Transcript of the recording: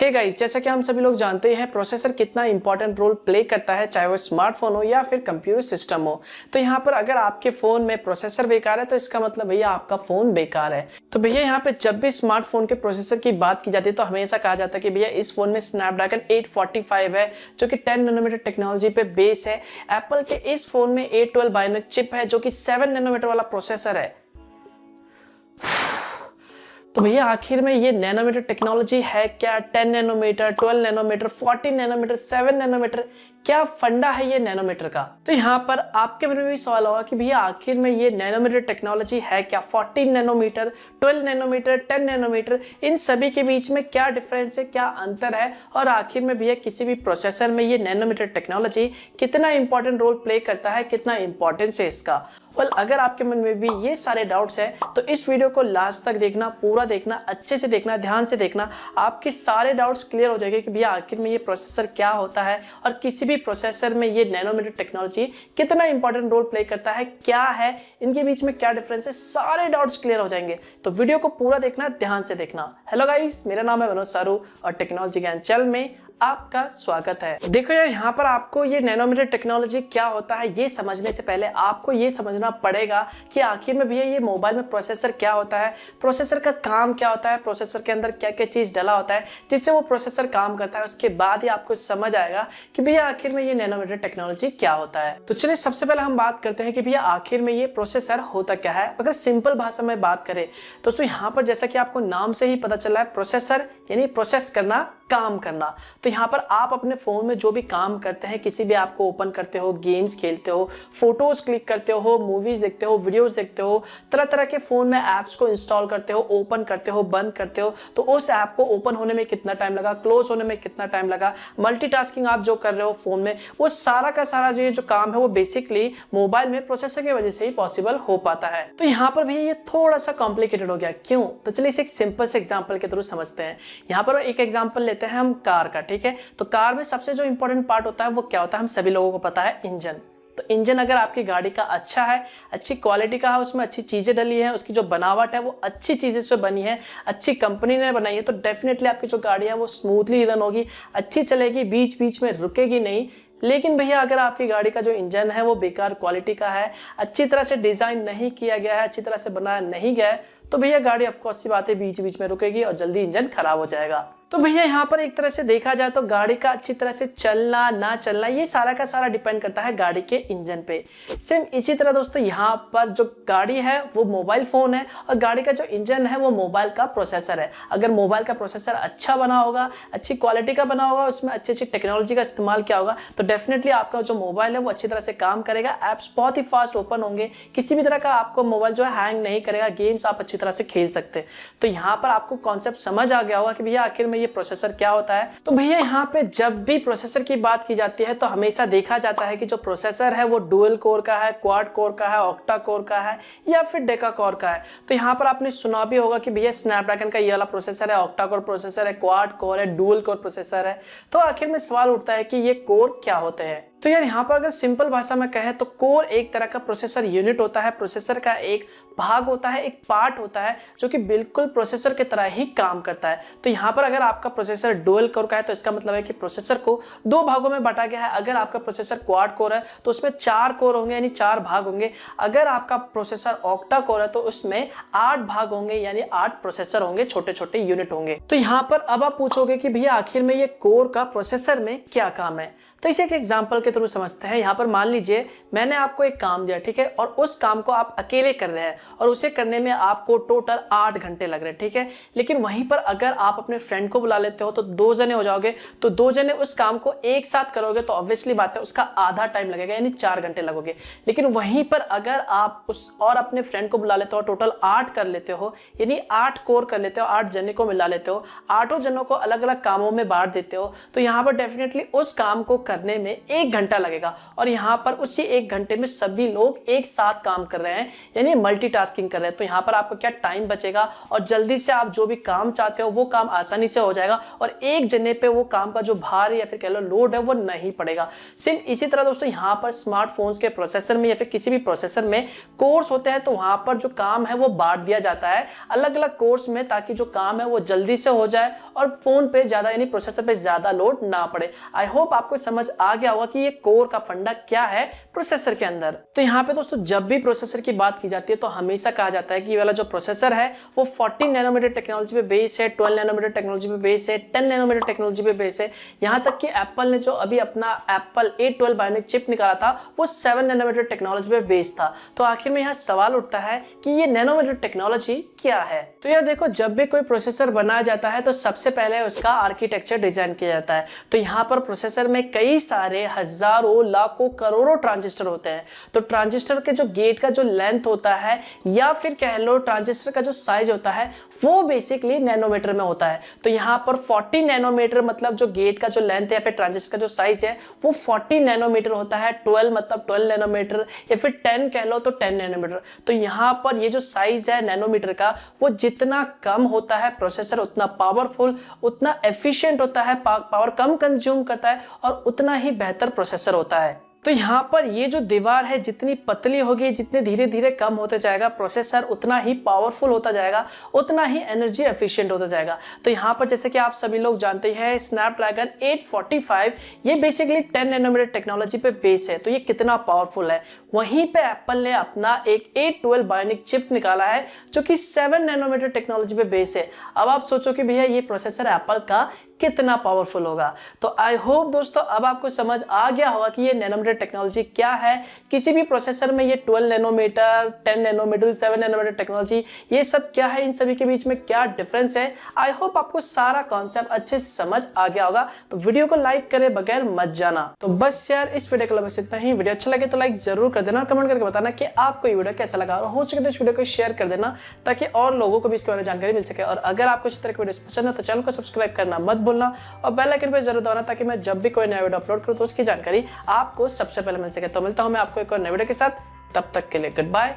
Hey guys, जैसा कि हम सभी लोग जानते हैं प्रोसेसर कितना इंपॉर्टेंट रोल प्ले करता है, चाहे वो स्मार्टफोन हो या फिर कंप्यूटर सिस्टम हो। तो यहाँ पर अगर आपके फोन में प्रोसेसर बेकार है तो इसका मतलब भैया आपका फोन बेकार है। तो भैया यहाँ पे जब भी स्मार्टफोन के प्रोसेसर की बात की जाती है तो हमेशा कहा जाता है कि भैया इस फोन में स्नैपड्रैगन 845 है जो कि 10 नैनोमीटर टेक्नोलॉजी पे बेस है। एप्पल के इस फोन में A12 बायोनिक चिप है जो कि 7 नैनोमीटर वाला प्रोसेसर है। तो भैया आखिर में ये नैनोमीटर टेक्नोलॉजी है क्या? 10 नैनोमीटर, 12 नैनोमीटर, 14 नैनोमीटर, 7 नैनोमीटर, क्या फंडा है ये नैनोमीटर का? तो यहाँ पर आपके मन में भी सवाल होगा कि भैया आखिर में ये नैनोमीटर टेक्नोलॉजी है क्या? 14 नैनोमीटर, 12 नैनोमीटर, 10 नैनोमीटर, इन सभी के बीच में क्या डिफरेंस है, क्या अंतर है? और आखिर में भैया किसी भी प्रोसेसर में ये नैनोमीटर टेक्नोलॉजी कितना इंपॉर्टेंट रोल प्ले करता है, कितना इंपॉर्टेंस है इसका? अगर आपके मन में भी ये सारे डाउट्स हैं तो इस वीडियो को लास्ट तक देखना, पूरा देखना, अच्छे से देखना, ध्यान से देखना। आपके सारे डाउट्स क्लियर हो जाएंगे कि भैया आखिर में ये प्रोसेसर क्या होता है और किसी भी प्रोसेसर में ये नैनोमीटर टेक्नोलॉजी कितना इंपॉर्टेंट रोल प्ले करता है, क्या है, इनके बीच में क्या डिफरेंस है, सारे डाउट्स क्लियर हो जाएंगे। तो वीडियो को पूरा देखना, ध्यान से देखना। हेलो गाइस, मेरा नाम है मनोज सारू और टेक्नोलॉजी ज्ञान चैनल में आपका स्वागत है। देखो यार, यहाँ पर आपको ये नैनोमीटर टेक्नोलॉजी क्या होता है ये समझने से पहले आपको ये समझना पड़ेगा कि आखिर में भैया ये मोबाइल में प्रोसेसर क्या होता है, प्रोसेसर का काम क्या होता है, प्रोसेसर के अंदर क्या क्या चीज डला होता है जिससे वो प्रोसेसर काम करता है। उसके बाद ही आपको समझ आएगा कि भैया आखिर में ये नैनोमीटर टेक्नोलॉजी क्या होता है। तो चलिए सबसे पहले हम बात करते हैं कि भैया आखिर में ये प्रोसेसर होता क्या है। अगर सिंपल भाषा में बात करें तो यहाँ पर जैसा कि आपको नाम से ही पता चला है, प्रोसेसर यानी प्रोसेस करना, काम करना। तो यहाँ पर आप अपने फोन में जो भी काम करते हैं, किसी भी ऐप को ओपन करते हो, गेम्स खेलते हो, फोटोज क्लिक करते हो, मूवीज देखते हो, वीडियोस देखते हो, तरह तरह के फोन में ऐप्स को इंस्टॉल करते हो, ओपन करते हो, बंद करते हो, तो उस ऐप को ओपन होने में कितना टाइम लगा, क्लोज होने में कितना टाइम लगा, मल्टीटास्किंग आप जो कर रहे हो फोन में, वो सारा का सारा जो काम है वो बेसिकली मोबाइल में प्रोसेसर की वजह से ही पॉसिबल हो पाता है। तो यहाँ पर भी ये थोड़ा सा कॉम्प्लिकेटेड हो गया। क्यों? तो चलिए इसे एक सिंपल से एग्जाम्पल के थ्रू समझते हैं। यहाँ पर एक एग्जाम्पल लेते हैं हम कार का, ठीक है। तो कार में सबसे जो इंपॉर्टेंट पार्ट होता है वो क्या होता है, हम सभी लोगों को पता है, इंजन। तो इंजन अगर आपकी गाड़ी का अच्छा है, अच्छी क्वालिटी का है, उसमें अच्छी चीजें डली है, उसकी जो बनावट है वो अच्छी चीजें से बनी है, अच्छी कंपनी ने बनाई है, तो डेफिनेटली आपकी जो गाड़ी है वो स्मूथली रन होगी, अच्छी चलेगी, बीच बीच में रुकेगी नहीं। लेकिन भैया अगर आपकी गाड़ी का जो इंजन है वो बेकार क्वालिटी का है, अच्छी तरह से डिजाइन नहीं किया गया है, अच्छी तरह से बनाया नहीं गया है, तो भैया गाड़ी ऑफकोर्स सी बात है बीच बीच में रुकेगी और जल्दी इंजन खराब हो जाएगा। तो भैया यहाँ पर एक तरह से देखा जाए तो गाड़ी का अच्छी तरह से चलना ना चलना ये सारा का सारा डिपेंड करता है गाड़ी के इंजन पे। सेम इसी तरह दोस्तों यहाँ पर जो गाड़ी है वो मोबाइल फोन है और गाड़ी का जो इंजन है वो मोबाइल का प्रोसेसर है। अगर मोबाइल का प्रोसेसर अच्छा बना होगा, अच्छी क्वालिटी का बना होगा, उसमें अच्छी अच्छी टेक्नोलॉजी का इस्तेमाल किया होगा, तो डेफिनेटली आपका जो मोबाइल है वो अच्छी तरह से काम करेगा, एप्स बहुत ही फास्ट ओपन होंगे, किसी भी तरह का आपको मोबाइल जो है हैंग नहीं करेगा, गेम्स आप अच्छी तरह से खेल सकते हैं। तो यहाँ पर आपको कॉन्सेप्ट समझ आ गया होगा कि भैया आखिर में ये प्रोसेसर क्या होता है। तो भैया यहाँ पे जब भी प्रोसेसर की बात की जाती है तो हमेशा देखा जाता है कि जो प्रोसेसर है वो डुअल कोर का है, क्वाड कोर का है, ऑक्टा कोर का है या फिर डेका कोर का है। तो यहाँ पर आपने सुना भी होगा कि भैया स्नैपड्रैगन का ये वाला प्रोसेसर है, ऑक्टा कोर प्रोसेसर है, क्वाड कोर है, डुअल कोर प्रोसेसर है। तो आखिर में सवाल उठता है कि ये कोर क्या होते हैं। तो यार यहाँ पर अगर सिंपल भाषा में कहें तो कोर एक तरह का प्रोसेसर यूनिट होता है, प्रोसेसर का एक भाग होता है, एक पार्ट होता है जो कि बिल्कुल प्रोसेसर की तरह ही काम करता है। तो यहाँ पर अगर आपका प्रोसेसर डुअल कोर का है तो इसका मतलब है कि प्रोसेसर को दो भागों में बांटा गया है। अगर आपका प्रोसेसर क्वाड कोर है तो उसमें 4 कोर होंगे यानी 4 भाग होंगे। अगर आपका प्रोसेसर ऑक्टा कोर है तो उसमें 8 भाग होंगे यानी 8 प्रोसेसर होंगे, छोटे छोटे यूनिट होंगे। तो यहाँ पर अब आप पूछोगे कि भैया आखिर में ये कोर का प्रोसेसर में क्या काम है। तो इसे एक एग्जांपल के थ्रू समझते हैं। यहाँ पर मान लीजिए मैंने आपको एक काम दिया, ठीक है, और उस काम को आप अकेले कर रहे हैं और उसे करने में आपको टोटल 8 घंटे लग रहे हैं, ठीक है। लेकिन वहीं पर अगर आप अपने फ्रेंड को बुला लेते हो तो 2 जने हो जाओगे, तो 2 जने उस काम को एक साथ करोगे तो ऑब्वियसली बात है उसका आधा टाइम लगेगा यानी 4 घंटे लगोगे। लेकिन वहीं पर अगर आप उस और अपने फ्रेंड को बुला लेते हो, टोटल 8 कर लेते हो यानी 8 कोर कर लेते हो, 8 जने को मिला लेते हो, 8 जनों को अलग अलग कामों में बांट देते हो, तो यहाँ पर डेफिनेटली उस काम को करने में 1 घंटा लगेगा और यहाँ पर उसी 1 घंटे में सभी लोग एक साथ काम कर रहे हैं, यानी मल्टीटास्किंग कर रहे हैं। तो यहाँ पर आपको क्या टाइम बचेगा और जल्दी से आप जो भी काम चाहते हो वो काम आसानी से हो जाएगा और एक जने पे वो काम का जो भार या फिर कह लो लोड है वो नहीं पड़ेगा। सेम इसी तरह दोस्तों यहाँ पर स्मार्टफोन्स के प्रोसेसर में या फिर किसी भी प्रोसेसर में कोर्स होते हैं, तो वहां पर जो काम है वो बांट दिया जाता है अलग अलग कोर्स में, ताकि जो काम है वो जल्दी से हो जाए और फोन पे ज्यादा यानी प्रोसेसर पे ज्यादा लोड ना पड़े। आई होप आपको समझ आ गया होगा कि ये कोर का फंडा क्या है प्रोसेसर के अंदर। तो यहाँ पे दोस्तों जब भी प्रोसेसर की बात की जाती है तो हमेशा कहा जाता है कि ये वाला जो प्रोसेसर है वो 14 नैनोमीटर टेक्नोलॉजी पे बेस है, 12 नैनोमीटर टेक्नोलॉजी पे बेस है, 10 नैनोमीटर टेक्नोलॉजी पे बेस है। यहाँ तक कि एप्पल ने जो अभी अपना एप्पल A12 बायोनिक चिप निकाला था वो 7 नैनोमीटर टेक्नोलॉजी पे बेस था। तो आखिर में यहाँ सवाल उठता है कि ये नैनोमीटर टेक्नोलॉजी क्या है। तो यार देखो, जब भी कोई प्रोसेसर बनाया जाता है तो सबसे पहले उसका आर्किटेक्चर डिजाइन किया जाता है। तो यहाँ पर प्रोसेसर में कई सारे हजारों लाखों करोड़ों ट्रांजिस्टर होते हैं। तो ट्रांजिस्टर के जो गेट का जो लेंथ होता है या फिर कह लो ट्रांजिस्टर का जो साइज होता है वो बेसिकली नैनोमीटर में होता है। तो यहाँ पर 40 नैनोमीटर मतलब जो गेट का जो लेंथ है या फिर ट्रांजिस्टर का जो साइज है वो 40 नैनोमीटर होता है, 12 मतलब 12 नैनोमीटर या फिर 10 कह लो तो 10 नैनोमीटर। तो यहाँ पर ये जो साइज है नैनोमीटर का वो जितना कम होता है प्रोसेसर उतना पावरफुल, उतना एफिशिएंट होता है, पावर कम कंज्यूम करता है और उतना ही बेहतर प्रोसेसर होता है। तो यहाँ पर ये जो दीवार है जितनी पतली होगी, जितने धीरे धीरे कम होते जाएगा प्रोसेसर उतना ही पावरफुल होता जाएगा, उतना ही एनर्जी एफिशिएंट होता जाएगा। तो यहाँ पर जैसे कि आप सभी लोग जानते हैं स्नैपड्रैगन 845 ये बेसिकली 10 नैनोमीटर टेक्नोलॉजी पे बेस है। तो ये कितना पावरफुल है। वहीं पे एप्पल ने अपना एक A12 बायोनिक चिप निकाला है जो कि 7 नैनोमीटर टेक्नोलॉजी पे बेस है। अब आप सोचो कि भैया ये प्रोसेसर एप्पल का कितना पावरफुल होगा। तो आई होप दोस्तों अब आपको समझ आ गया होगा कि ये नैनोमीटर टेक्नोलॉजी क्या है। किसी भी प्रोसेसर में ये 12 नैनोमीटर, 10 नैनोमीटर, 7 नैनोमीटर टेक्नोलॉजी ये सब क्या है, इन सभी के बीच में क्या डिफरेंस है। आई होप आपको सारा कॉन्सेप्ट अच्छे से समझ आ गया होगा। तो वीडियो को लाइक करे बगैर मत जाना। तो बस यार इस वीडियो के लिए बस इतना ही। वीडियो अच्छा लगे तो लाइक जरूर कर देना, कमेंट करके बताना कि आपको ये वीडियो कैसा लगा और हो सके तो इस वीडियो को शेयर कर देना ताकि और लोगों को भी इसके बारे में जानकारी मिल सके। और अगर आपको इस तरह की वीडियो पसंद है तो चैनल को सब्सक्राइब करना मत भूलना और बेल आइकन पे जरूर दबाना ताकि मैं जब भी कोई नया वीडियो अपलोड करूं तो उसकी जानकारी आपको सबसे पहले मिल सके। तो मिलता हूं मैं आपको एक और नए वीडियो के साथ, तब तक के लिए गुड बाय।